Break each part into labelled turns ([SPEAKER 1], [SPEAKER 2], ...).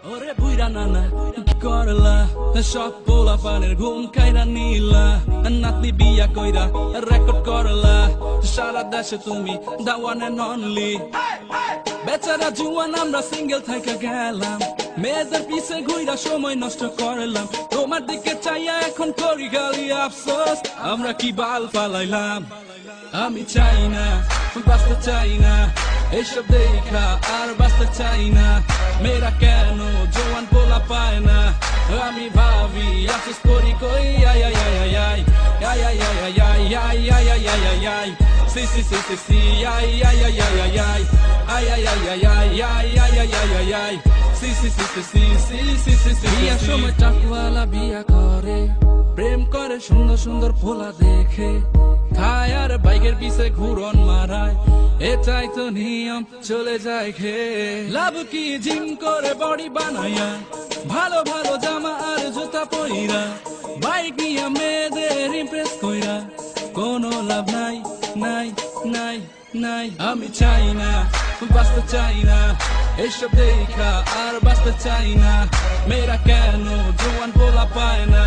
[SPEAKER 1] ওরে বুইরা নানা কি করলা সব পোলা পানের ঘুম খাইরা নিলা নাতনি বিয়া কইরা রেকর্ড করলা সারা দেশে তুমি দা ওয়ান এন্ড অনলি বেচারা জুয়ান আমরা সিঙ্গেল থাইকা গেলাম মেয়েদের পিছে ঘুইরা সময় নষ্ট করলাম তোমার দিকে চাইয়া এখন করি গালি আফসোস আমরা কি বাল ফালাইলাম আমি চাই না বাঁচতে চাই না এইসব দেখা আর বাঁচতে চাই না মেয়েরা কেন জোয়ান পোলা পায় না আমি ভাবি আফসোস করি কই আই আই আই আই আই আই আই আই আই আই আই আই আই আই আই সি সি সি সি সি আই আই আই আই আই আই আই আই আই আই আই আই আই আই আই আই আই সি সি সি সি সি সি সি সি সি বিয়ার সময় টাকওয়ালা বিয়া করে প্রেম করে সুন্দর সুন্দর পোলা দেখে খায় আর বাইকের পিছে ঘুরন মারায় এটাই তো নিয়ম চলে যায় খেয়ে লাভ কি জিম করে বডি বানায়া ভালো ভালো জামা আর জুতা পইরা বাইক নিয়ে মেয়েদের ইমপ্রেস কইরা কোনো লাভ নাই নাই নাই নাই আমি চাই না বাঁচতে চাই না এইসব দেখা আর বাঁচতে চাই না মেয়েরা কেন জোয়ান পোলা পায় না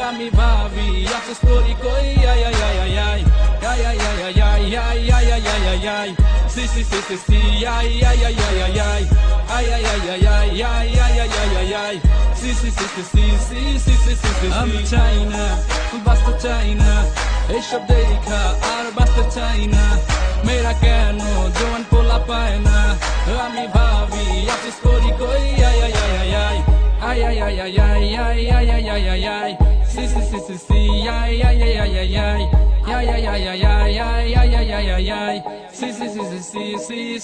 [SPEAKER 1] আমি ভাবি আফসোস করি কই আই আই আই আই আই আই আই আই আই আই আই আই আই আই আই আই সি সি সি সি সি আই আই আই আই আই আই আই আই আই আই আই আই আই আই আই আই আই সি সি সি সি সি সি সি সি সি সি আমি চাই না বাঁচতে চাই না এইসব দেখা আর বাঁচতে চাই না মেয়েরা কেন জোয়ান পোলা পায় না আমি ভাবি আফসোস করি কই আই আই আই আই I ay ay ay ay ay ay ay ay ay ay ay si si si si si ay ay ay ay ay ay ay ay ay ay ay ay ay ay ay ay ay si si si si si si